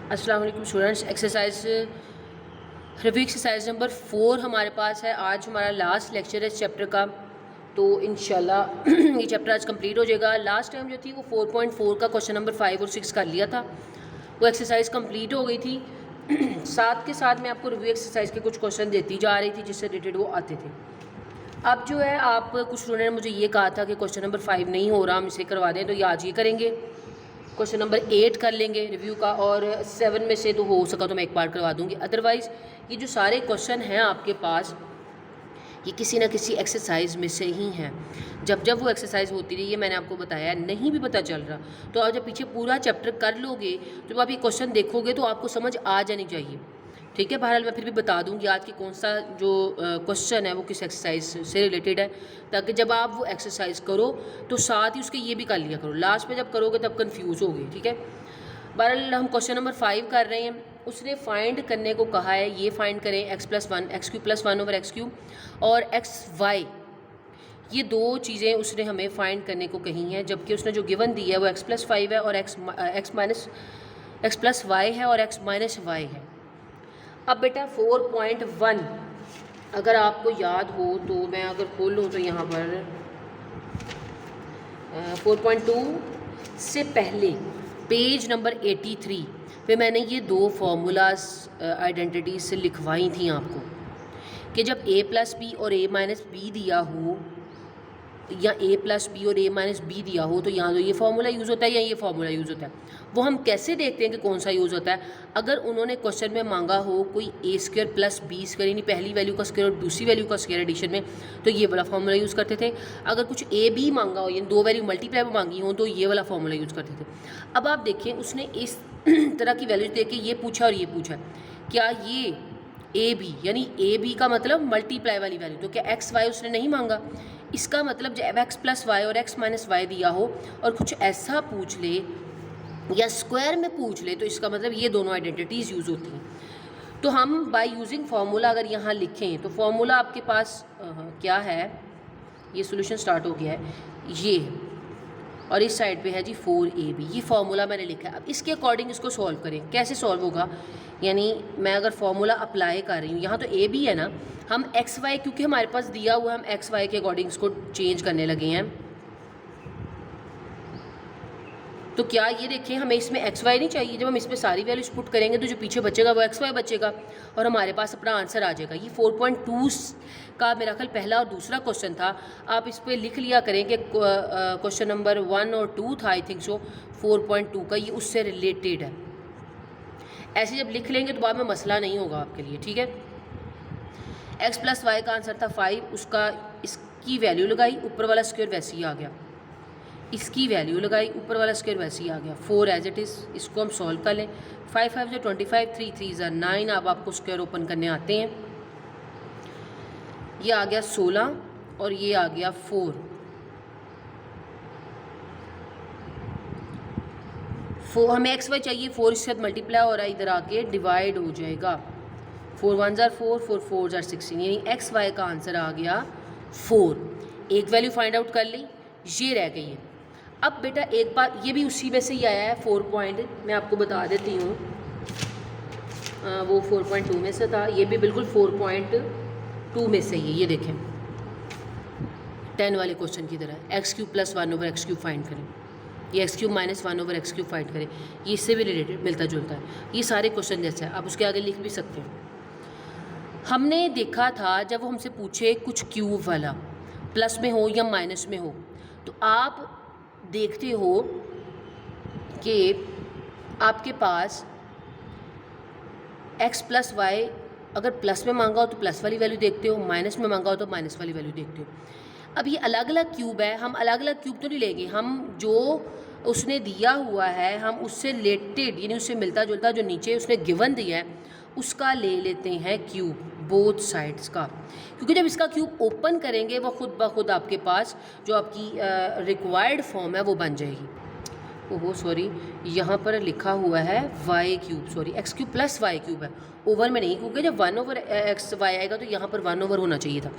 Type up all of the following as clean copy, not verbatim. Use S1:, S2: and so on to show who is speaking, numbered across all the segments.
S1: अस्सलाम वालेकुम students. Exercise review exercise number 4 हमारे पास है। आज हमारा लास्ट लेक्चर है इस चैप्टर का, तो इंशाल्लाह ये चैप्टर आज कंप्लीट हो जाएगा। लास्ट टाइम जो थी वो 4.4 का क्वेश्चन नंबर 5 और 6 कर लिया था, वो एक्सरसाइज कंप्लीट हो गई थी। साथ के साथ मैं आपको रिव्यू एक्सरसाइज के कुछ क्वेश्चन देती जा रही थी जिससे रिलेटेड वो आते थे। अब जो है आप कुछ स्टूडेंट ने मुझे ये कहा था कि क्वेश्चन नंबर 5 नहीं हो रहा, हम इसे करवा दें, तो ये आज ये करेंगे। क्वेश्चन नंबर 8 कर लेंगे रिव्यू का, और 7 में से तो हो सका तो मैं एक पार्ट करवा दूंगी। अदरवाइज़ ये जो सारे क्वेश्चन हैं आपके पास, ये किसी ना किसी एक्सरसाइज में से ही हैं। जब जब वो एक्सरसाइज होती रही है, मैंने आपको बताया, नहीं भी पता चल रहा तो आप जब पीछे पूरा चैप्टर कर लोगे, जब आप ये क्वेश्चन देखोगे तो आपको समझ आ जानी चाहिए। ठीक है, बहरहाल मैं फिर भी बता दूंगी आज की कौन सा जो क्वेश्चन है वो किस एक्सरसाइज से रिलेटेड है, ताकि जब आप वो एक्सरसाइज करो तो साथ ही उसके ये भी कर लिया करो। लास्ट में जब करोगे तब कंफ्यूज होगे। ठीक है, बहरहाल हम क्वेश्चन नंबर 5 कर रहे हैं। उसने फाइंड करने को कहा है, ये फाइंड करें x+1 x³ + 1 / x³ और xy, ये दो चीज़ें उसने हमें फाइंड करने को कही हैं, जबकि उसने जो गिवन दी है वो x+5 है और x+y है और x-y है। अब बेटा 4.1 अगर आपको याद हो तो मैं अगर खोल लूँ तो यहाँ पर 4.2 से पहले पेज नंबर 83 पे मैंने ये दो फार्मूलाज आइडेंटिटीज से लिखवाई थी आपको, कि जब a+b और a-b दिया हो, या a+b और a-b दिया हो, तो यहाँ तो ये फार्मूला यूज़ होता है या ये फार्मूला यूज़ होता है। वो हम कैसे देखते हैं कि कौन सा यूज़ होता है? अगर उन्होंने क्वेश्चन में मांगा हो कोई a² + b², यानी पहली वैल्यू का स्क्वायर और दूसरी वैल्यू का स्क्वायर एडिशन में, तो ये वाला फार्मूला यूज़ करते थे। अगर कुछ a b मांगा हो, यानी दो वैल्यू मल्टीप्लाई में मांगी हो, तो ये वाला फार्मूला यूज़ करते थे। अब आप देखिए, उसने इस तरह की वैल्यूज दे के ये पूछा और ये पूछा, क्या ये a b, यानी a b का मतलब मल्टीप्लाई वाली वैल्यू, तो क्या x y उसने नहीं मांगा? इसका मतलब जब x+y और x-y दिया हो और कुछ ऐसा पूछ ले या स्क्वायर में पूछ ले, तो इसका मतलब ये दोनों आइडेंटिटीज़ यूज़ होती हैं। तो हम बाय यूजिंग फार्मूला अगर यहाँ लिखें तो फार्मूला आपके पास क्या है, ये सॉल्यूशन स्टार्ट हो गया है, ये है, और इस साइड पे है जी 4ab। ये फार्मूला मैंने लिखा है। अब इसके अकॉर्डिंग इसको सॉल्व करें। कैसे सॉल्व होगा? यानी मैं अगर फार्मूला अप्लाई कर रही हूँ, यहाँ तो a b है ना, हम xy क्योंकि हमारे पास दिया हुआ है, हम xy के अकॉर्डिंग इसको चेंज करने लगे हैं। तो क्या ये देखें, हमें इसमें xy नहीं चाहिए। जब हम इसमें सारी वैल्यूज पुट करेंगे तो जो पीछे बचेगा वो xy बचेगा और हमारे पास अपना आंसर आ जाएगा। ये 4.2 का मेरा ख्याल पहला और दूसरा क्वेश्चन था। आप इस पर लिख लिया करें कि क्वेश्चन नंबर 1 और 2 था, आई थिंक सो 4.2 का, ये उससे रिलेटेड है। ऐसे जब लिख लेंगे तो बाद में मसला नहीं होगा आपके लिए। ठीक है, x+y का आंसर था 5, उसका इसकी वैल्यू लगाई, ऊपर वाला स्क्वायर वैसे ही आ गया, इसकी वैल्यू लगाई, ऊपर वाला स्क्वायर वैसे ही आ गया। 4 एज इट इज़। इसको हम सॉल्व कर लें। 5 5 = 25, 3 3 = 9। अब आपको स्क्वायर ओपन करने आते हैं। ये आ गया 16 और ये आ गया 4। 4 हमें xy चाहिए, 4 इसके साथ मल्टीप्लाई हो रहा है, इधर आके डिवाइड हो जाएगा। 4 1 = 4, 4 4 = 16, यानी xy का आंसर आ गया 4। एक वैल्यू फाइंड आउट कर ली, ये रह गई है। अब बेटा एक बात, ये भी उसी में से ही आया है 4 पॉइंट, मैं आपको बता देती हूँ। वो 4.2 में से था, ये भी बिल्कुल 4.2 में से ही है। ये देखें 10 वाले क्वेश्चन की तरह, x³ + 1 / x³ फाइंड करें, ये x³ - 1 / x³ फाइंड करें। ये इससे भी रिलेटेड मिलता जुलता है। ये सारे क्वेश्चन जैसे है, आप उसके आगे लिख भी सकते हैं। हमने देखा था जब वो हमसे पूछे कुछ क्यूब वाला प्लस में हो या माइनस में हो, तो आप देखते हो कि आपके पास x+y अगर प्लस में मांगा हो तो प्लस वाली वैल्यू देखते हो, माइनस में मांगा हो तो माइनस वाली वैल्यू देखते हो। अब ये अलग अलग क्यूब है, हम अलग अलग क्यूब तो नहीं लेंगे, हम जो उसने दिया हुआ है हम उससे रिलेटेड, यानी उससे मिलता जुलता जो नीचे उसने गिवन दिया है उसका ले लेते हैं क्यूब, बोथ साइड्स का। क्योंकि जब इसका क्यूब ओपन करेंगे वो खुद ब खुद आपके पास जो आपकी रिक्वायर्ड फॉर्म है वो बन जाएगी। ओहो सॉरी, यहाँ पर लिखा हुआ है y cube, sorry x cube plus y cube है, ओवर में नहीं, क्योंकि जब 1/x(y) आएगा तो यहाँ पर 1 होना चाहिए था।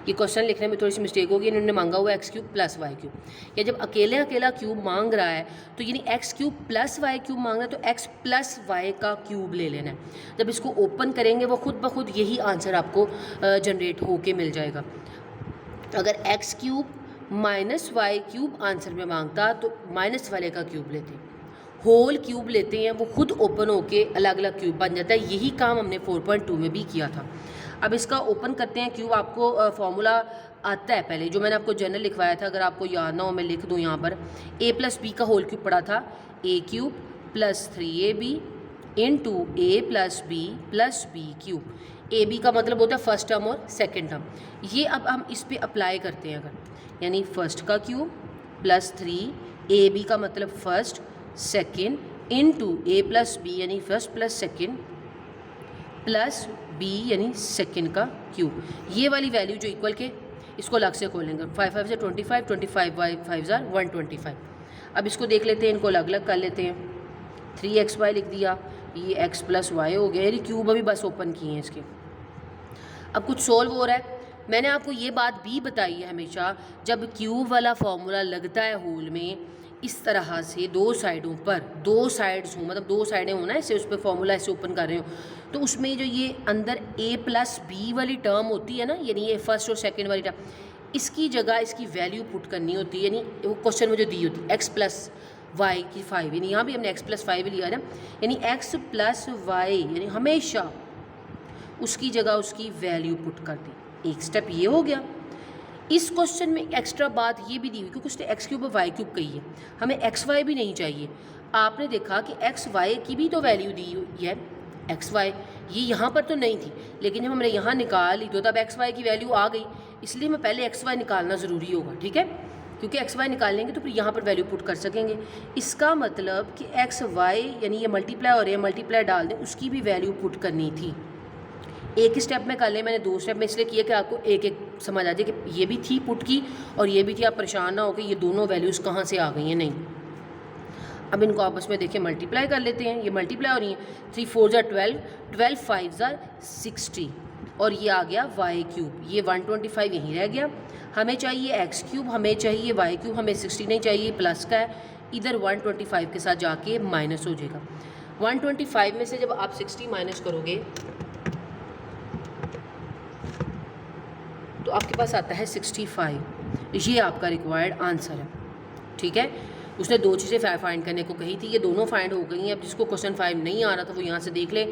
S1: ये क्वेश्चन लिखने में थोड़ी सी मिस्टेक होगी, इन्होंने मांगा हुआ x cube plus y cube, या जब अकेले अकेला क्यूब मांग रहा है तो यानी x cube plus y cube मांग रहा है तो एक्स प्लस वाई का क्यूब ले लेना है। जब इसको ओपन करेंगे वो खुद ब खुद यही आंसर आपको जनरेट होके मिल जाएगा। अगर x cube minus y cube answer में मांगता तो माइनस वाले का क्यूब लेते, होल क्यूब लेते हैं, वो खुद ओपन होके अलग अलग क्यूब बन जाता है। यही काम हमने 4.2 में भी किया था। अब इसका ओपन करते हैं क्यूब। आपको फॉर्मूला आता है पहले, जो मैंने आपको जनरल लिखवाया था, अगर आपको याद ना हो मैं लिख दूँ यहाँ पर। a प्लस बी का होल क्यूब पड़ा था, a cube plus 3ab into a plus b plus b cube. A b का मतलब होता है फर्स्ट टर्म और सेकेंड टर्म। ये अब हम इस पर अप्लाई करते हैं अगर, यानी फर्स्ट का क्यूब प्लस 3ab का मतलब first second into a plus b यानी first plus second plus b यानी सेकेंड का क्यूब। ये वाली वैल्यू जो इक्वल के, इसको अलग से खोलेंगे। 5 5 से 25, 25 बाई 5 125। अब इसको देख लेते हैं, इनको अलग अलग कर लेते हैं। 3xy लिख दिया, ये x प्लस वाई हो गया, यानी क्यूब अभी बस ओपन किए हैं इसके। अब कुछ सोल्व हो रहा है। मैंने आपको ये बात भी बताई है हमेशा, जब क्यूब वाला फॉर्मूला लगता है होल में इस तरह से दो साइडों पर, दो साइड्स हों, मतलब दो साइडें होना ऐसे, उस पर फॉर्मूला ऐसे ओपन कर रहे हो, तो उसमें जो ये अंदर a प्लस बी वाली टर्म होती है ना, यानी ये फर्स्ट और सेकेंड वाली टर्म, इसकी जगह इसकी वैल्यू पुट करनी होती है। यानी वो क्वेश्चन में जो दी होती है x प्लस वाई की 5, यानी यहाँ भी हमने x प्लस 5 लिया है ना, यानी x प्लस वाई, यानी हमेशा उसकी जगह उसकी वैल्यू पुट कर दी। एक स्टेप ये हो गया। इस क्वेश्चन में एक्स्ट्रा बात ये भी दी हुई, क्योंकि उसने एक्स क्यूब और वाई क्यूब कही है, हमें एक्स वाई भी नहीं चाहिए। आपने देखा कि एक्स वाई की भी तो वैल्यू दी हुई है, एक्स वाई ये यहाँ पर तो नहीं थी, लेकिन जब हमने यहाँ निकाल ली तो तब एक्स वाई की वैल्यू आ गई, इसलिए हमें पहले एक्स वाई निकालना ज़रूरी होगा, ठीक है, क्योंकि एक्स वाई निकाल लेंगे तो फिर यहाँ पर वैल्यू पुट कर सकेंगे। इसका मतलब कि एक्स वाई यानी ये मल्टीप्लाई और ये मल्टीप्लाई डाल दें, उसकी भी वैल्यू पुट करनी थी। एक ही स्टेप में कर लें, मैंने 2 स्टेप में इसलिए किया कि आपको एक एक समझ आ जाए कि ये भी थी पुट की और ये भी थी, आप परेशान ना हो कि ये दोनों वैल्यूज़ कहाँ से आ गई हैं, नहीं। अब इनको आपस में देखिए मल्टीप्लाई कर लेते हैं, ये मल्टीप्लाई हो रही है, 3 4 12, 12 5 60 और ये आ गया वाई क्यूब, ये 125 यहीं रह गया। हमें चाहिए एक्स क्यूब, हमें चाहिए वाई क्यूब, हमें 60 नहीं चाहिए, प्लस का है, इधर 125 के साथ जाके माइनस हो जाएगा। 125 में से जब आप 60 माइनस करोगे तो आपके पास आता है 65। ये आपका रिक्वायर्ड आंसर है, ठीक है। उसने 2 चीज़ें फाइंड करने को कही थी, ये दोनों फाइंड हो गई हैं। अब जिसको क्वेश्चन 5 नहीं आ रहा था वो यहाँ से देख ले,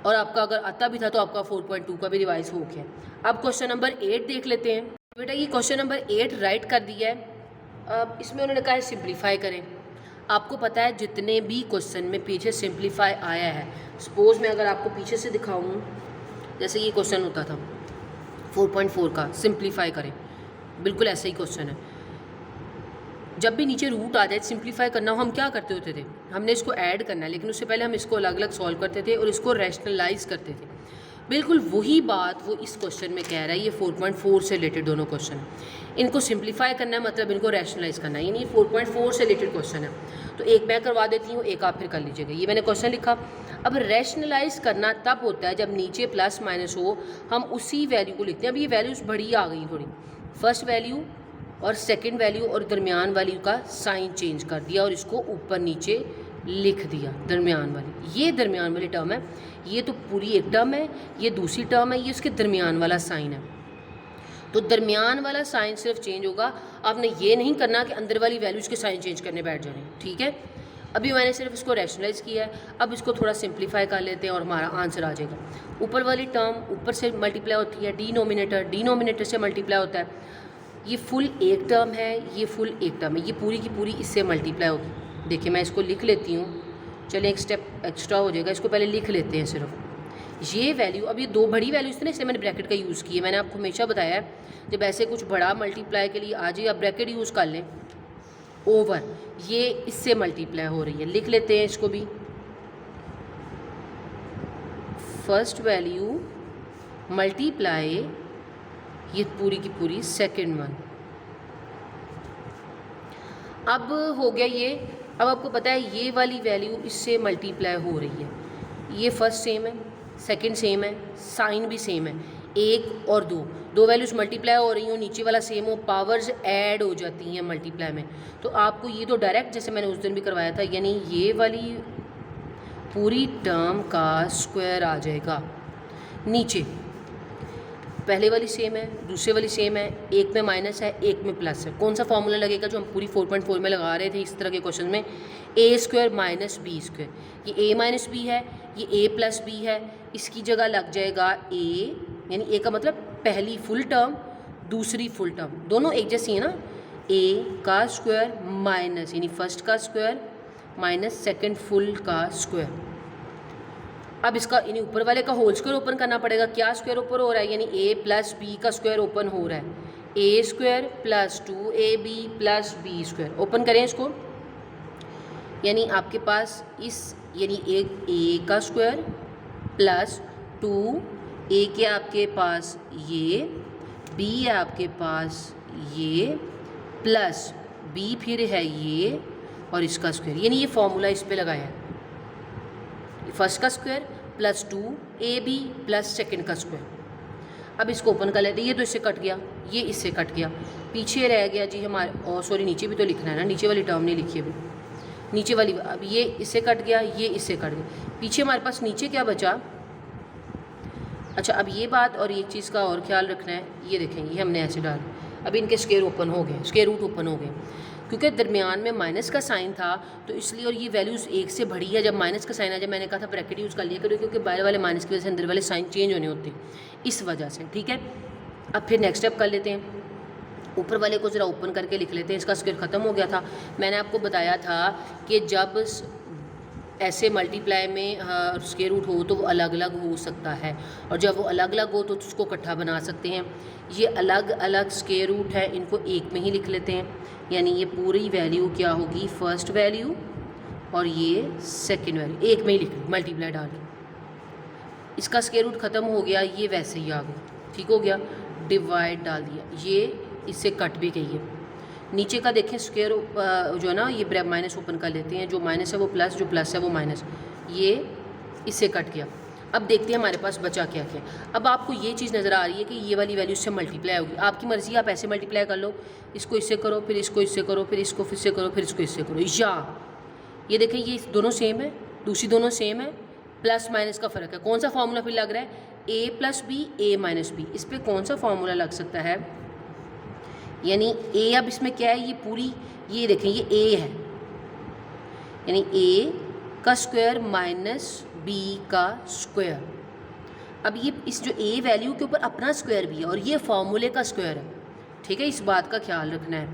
S1: और आपका अगर आता भी था तो आपका 4.2 का भी रिवाइज हो गया। अब क्वेश्चन नंबर 8 देख लेते हैं। बेटा ये क्वेश्चन नंबर 8 राइट कर दिया है। अब इसमें उन्होंने कहा है सिंप्लीफाई करें। आपको पता है जितने भी क्वेश्चन में पीछे सिंप्लीफाई आया है, सपोज मैं अगर आपको पीछे से दिखाऊँ, जैसे ये क्वेश्चन होता था 4.4 का, सिंप्लीफाई करें, बिल्कुल ऐसा ही क्वेश्चन है। जब भी नीचे रूट आ जाए सिंप्लीफाई करना हो, हम क्या करते होते थे, हमने इसको ऐड करना है, लेकिन उससे पहले हम इसको अलग अलग सॉल्व करते थे और इसको रैशनलाइज करते थे। बिल्कुल वही बात वो इस क्वेश्चन में कह रहा है। ये 4.4 से रिलेटेड दोनों क्वेश्चन है, इनको सिंप्लीफाई करना है, मतलब इनको रैशनलाइज करना है, यानी 4.4 से रिलेटेड क्वेश्चन है। तो एक मैं करवा देती हूँ, एक आप फिर कर लीजिएगा। ये मैंने क्वेश्चन लिखा। अब रैशनलाइज करना तब होता है जब नीचे प्लस माइनस हो, हम उसी वैल्यू को लिखते हैं। अब ये वैल्यूज़ बड़ी आ गई थोड़ी, फर्स्ट वैल्यू और सेकंड वैल्यू और दरमियान वाली का साइन चेंज कर दिया और इसको ऊपर नीचे लिख दिया दरमियान वाली। ये दरमियान वाली टर्म है, ये तो पूरी एक टर्म है, ये दूसरी टर्म है, ये उसके दरमियान वाला साइन है। तो दरमियान वाला साइन सिर्फ चेंज होगा, आपने ये नहीं करना कि अंदर वाली वैल्यूज़ के साइन चेंज करने बैठ जाए, ठीक है। अभी मैंने सिर्फ इसको रैशनलाइज किया है। अब इसको थोड़ा सिंप्लीफाई कर लेते हैं और हमारा आंसर आ जाएगा। ऊपर वाली टर्म ऊपर से मल्टीप्लाई होती है, डिनोमिनेटर से मल्टीप्लाई होता है। ये फुल एक टर्म है, ये फुल एक टर्म है, ये पूरी की पूरी इससे मल्टीप्लाई होगी। देखिए मैं इसको लिख लेती हूँ, चलें एक स्टेप एक्स्ट्रा हो जाएगा, इसको पहले लिख लेते हैं सिर्फ। ये वैल्यू, अब ये 2 बड़ी वैल्यूज़ थे ना, इसलिए मैंने ब्रैकेट का यूज़ किया। मैंने आपको हमेशा बताया है जब ऐसे कुछ बड़ा मल्टीप्लाई के लिए आ जाए आप ब्रैकेट यूज़ कर लें। ओवर ये इससे मल्टीप्लाई हो रही है, लिख लेते हैं इसको भी। फर्स्ट वैल्यू मल्टीप्लाई ये पूरी की पूरी सेकंड वन। अब हो गया ये। अब आपको पता है ये वाली वैल्यू इससे मल्टीप्लाई हो रही है, ये फर्स्ट सेम है, सेकंड सेम है, साइन भी सेम है, 1 और 2 वैल्यूज़ मल्टीप्लाई हो रही हो, नीचे वाला सेम हो, पावर्स ऐड हो जाती हैं मल्टीप्लाई में। तो आपको ये तो डायरेक्ट जैसे मैंने उस दिन भी करवाया था, यानी ये वाली पूरी टर्म का स्क्वायर आ जाएगा नीचे। पहले वाली सेम है, दूसरे वाली सेम है, एक में माइनस है, एक में प्लस है। कौन सा फॉर्मूला लगेगा जो हम पूरी 4.4 में लगा रहे थे इस तरह के क्वेश्चन में, ए स्क्वायर माइनस बी स्क्वायर। ये ए माइनस बी है, ये ए प्लस बी है, इसकी जगह लग जाएगा ए, यानी ए का मतलब पहली फुल टर्म दूसरी फुल टर्म दोनों एक जैसी है ना, ए का स्क्वायर माइनस यानी फर्स्ट का स्क्वायर माइनस सेकेंड फुल का स्क्वायर। अब इसका यानी ऊपर वाले का होल स्क्वायर ओपन करना पड़ेगा। क्या स्क्वायर ओपन हो रहा है, यानी ए प्लस बी का स्क्वायर ओपन हो रहा है, a square plus 2ab plus b square. Open करें इसको, यानी आपके पास इस यानी एक ए का स्क्वायर प्लस 2 ए के आपके पास ये, बी है आपके पास ये, प्लस बी फिर है ये और इसका स्क्वायर, यानी ये फॉर्मूला इस पे लगाया है, फर्स्ट का square plus 2ab plus second का स्क्वायर। अब इसको ओपन कर लेते हैं, ये तो इससे कट गया, ये इससे कट गया, पीछे रह गया जी हमारे, और सॉरी नीचे भी तो लिखना है ना, नीचे वाली टर्म नहीं लिखी अभी, नीचे वाली, अब ये इससे कट गया, ये इससे कट गया, पीछे हमारे पास नीचे क्या बचा। अच्छा अब ये बात और एक चीज़ का और ख्याल रखना है, ये देखें ये हमने ऐसे डाल, अभी इनके स्क्वायर ओपन हो गए, स्क्वायर रूट ओपन हो गए, क्योंकि दरमियान में माइनस का साइन था तो इसलिए, और ये वैल्यूज़ एक से बड़ी है, जब माइनस का साइन आ जाए मैंने कहा था ब्रैकेट यूज़ कर लिया करो, क्योंकि बाहर वाले माइनस की वजह से अंदर वाले साइन चेंज होने होते हैं इस वजह से। ठीक है, अब फिर नेक्स्ट स्टेप कर लेते हैं, ऊपर वाले को ज़रा ओपन करके लिख लेते हैं। इसका स्क्वायर ख़त्म हो गया था, मैंने आपको बताया था कि जब ऐसे मल्टीप्लाई में स्क्वायर रूट हो तो वो अलग अलग हो सकता है, और जब वो अलग अलग हो तो उसको इकट्ठा बना सकते हैं। ये अलग अलग स्क्वायर रूट है, इनको एक में ही लिख लेते हैं, यानी ये पूरी वैल्यू क्या होगी, फर्स्ट वैल्यू और ये सेकंड वैल्यू एक में ही लिख ली मल्टीप्लाई डाल के। इसका स्क्वायर रूट ख़त्म हो गया, ये वैसे ही आ गया, ठीक हो गया, डिवाइड डाल दिया, ये इससे कट भी गई है। नीचे का देखें स्क्वायर जो है ना, ये माइनस ओपन कर लेते हैं, जो माइनस है वो प्लस, जो प्लस है वो माइनस, ये इससे कट गया। अब देखते हैं हमारे पास बचा क्या क्या। अब आपको ये चीज़ नज़र आ रही है कि ये वाली वैल्यू इससे मल्टीप्लाई होगी, आपकी मर्ज़ी, आप ऐसे मल्टीप्लाई कर लो, इसको इससे करो, फिर इसको इससे करो, फिर इसको फिर से करो, फिर इसको इससे करो, या ये देखें ये दोनों सेम है, दूसरी दोनों सेम है, प्लस माइनस का फ़र्क है। कौन सा फार्मूला फिर लग रहा है, ए प्लस बी, ए माइनस बी, इस पर कौन सा फार्मूला लग सकता है, यानी ए, अब इसमें क्या है, ये पूरी, ये देखें ये ए है, यानी ए का स्क्वायर माइनस बी का स्क्वायर। अब ये इस जो ए वैल्यू के ऊपर अपना स्क्वायर भी है और ये फॉर्मूले का स्क्वायर है, ठीक है, इस बात का ख्याल रखना है।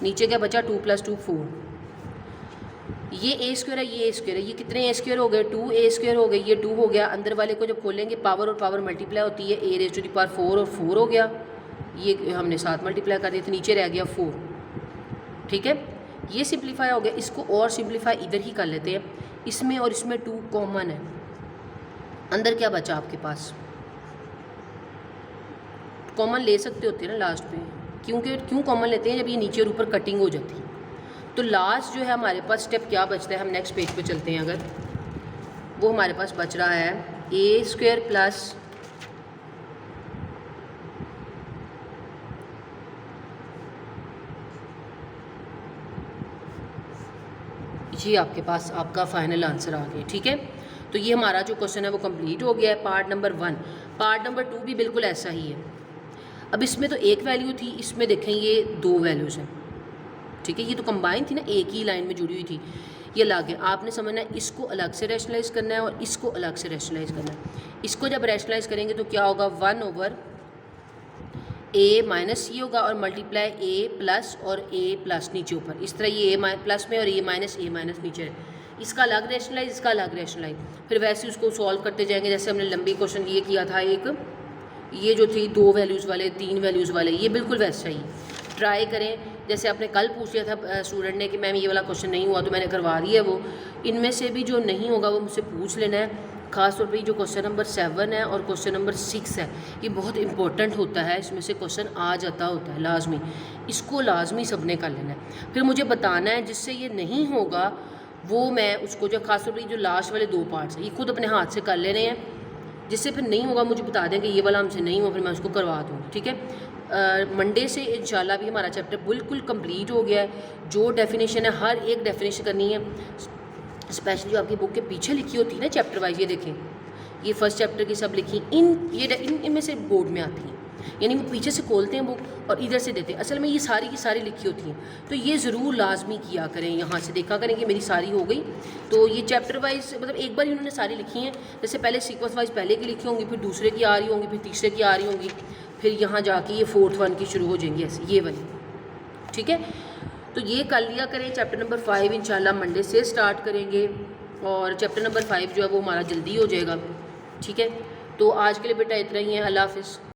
S1: नीचे क्या बचा, 2 + 2 4, ये ए स्क्वायर है, ये ए स्क्वायर है, ये कितने ए स्क्वायर हो गए, 2 ए स्क्वायर हो गए, ये 2 हो गया, अंदर वाले को जब खोलेंगे पावर और पावर मल्टीप्लाई होती है, a⁴ और 4 हो गया, ये हमने 7 मल्टीप्लाई कर दिया तो नीचे रह गया 4, ठीक है, ये सिंप्लीफाई हो गया। इसको और सिंप्लीफाई इधर ही कर लेते हैं, इसमें और इसमें 2 कॉमन है, अंदर क्या बचा आपके पास, कॉमन ले सकते होते हैं ना लास्ट पे, क्यों कॉमन लेते हैं, जब ये नीचे और ऊपर कटिंग हो जाती है। तो लास्ट जो है हमारे पास स्टेप क्या बचता है, हम नेक्स्ट पेज पे चलते हैं, अगर वो हमारे पास बच रहा है a² प्लस ये आपके पास आपका फाइनल आंसर आ गया, ठीक है। तो ये हमारा जो क्वेश्चन है वो कंप्लीट हो गया है, पार्ट नंबर 1। पार्ट नंबर 2 भी बिल्कुल ऐसा ही है। अब इसमें तो एक वैल्यू थी, इसमें देखें ये 2 वैल्यूज़ हैं, ठीक है, ये तो कंबाइन थी ना, एक ही लाइन में जुड़ी हुई थी, ये अलग है। आपने समझना है इसको अलग से रैशनलाइज करना है और इसको अलग से रैशनलाइज करना है। इसको जब रैशनलाइज करेंगे तो क्या होगा, 1/a माइनस ये होगा और मल्टीप्लाई a प्लस और a प्लस नीचे ऊपर, इस तरह ये a प्लस में और a माइनस नीचे है, इसका अलग रैशनलाइज, इसका अलग रैशनलाइज, फिर वैसे उसको सॉल्व करते जाएंगे। जैसे हमने लंबी क्वेश्चन ये किया था, एक ये जो थी 2 वैल्यूज़ वाले, 3 वैल्यूज़ वाले, ये बिल्कुल वैसा ही ट्राई करें। जैसे आपने कल पूछ लिया था स्टूडेंट ने कि मैम ये वाला क्वेश्चन नहीं हुआ, तो मैंने करवा दिया है वो, इनमें से भी जो नहीं होगा वो मुझसे पूछ लेना है, ख़ास तौर पे जो क्वेश्चन नंबर 7 है और क्वेश्चन नंबर 6 है, ये बहुत इंपॉर्टेंट होता है, इसमें से क्वेश्चन आ जाता होता है लाजमी, इसको लाजमी सबने कर लेना है। फिर मुझे बताना है जिससे ये नहीं होगा वो मैं उसको जो ख़ास तौर पर जो लास्ट वाले 2 पार्ट्स हैं ये खुद अपने हाथ से कर लेने हैं, जिससे फिर नहीं होगा मुझे बता दें कि ये वाला हमसे नहीं हो, फिर मैं उसको करवा दूँगी। ठीक है, मंडे से इंशाल्लाह भी हमारा चैप्टर बिल्कुल कंप्लीट हो गया है। जो डेफिनेशन है हर एक डेफिनेशन करनी है, स्पेशली जो आपकी बुक के पीछे लिखी होती है ना चैप्टर वाइज, ये देखें ये फर्स्ट चैप्टर की सब लिखी इनमें से बोर्ड में आती हैं, यानी वो पीछे से खोलते हैं बुक और इधर से देते हैं, असल में ये सारी की सारी लिखी होती हैं। तो ये ज़रूर लाजमी किया करें, यहाँ से देखा करें कि मेरी सारी हो गई। तो ये चैप्टर वाइज मतलब एक बार इन्होंने सारी लिखी हैं, जैसे पहले सीक्वेंस वाइज पहले की लिखी होंगी, फिर दूसरे की आ रही होंगी, फिर तीसरे की आ रही होंगी, फिर यहाँ जाके ये 4th 1 की शुरू हो जाएंगी ऐसे ये वाली। ठीक है, तो ये कर लिया करें। चैप्टर नंबर 5 इंशाल्लाह मंडे से स्टार्ट करेंगे और चैप्टर नंबर 5 जो है वो हमारा जल्दी हो जाएगा। ठीक है, तो आज के लिए बेटा इतना ही है। अल्लाह हाफ़िज़।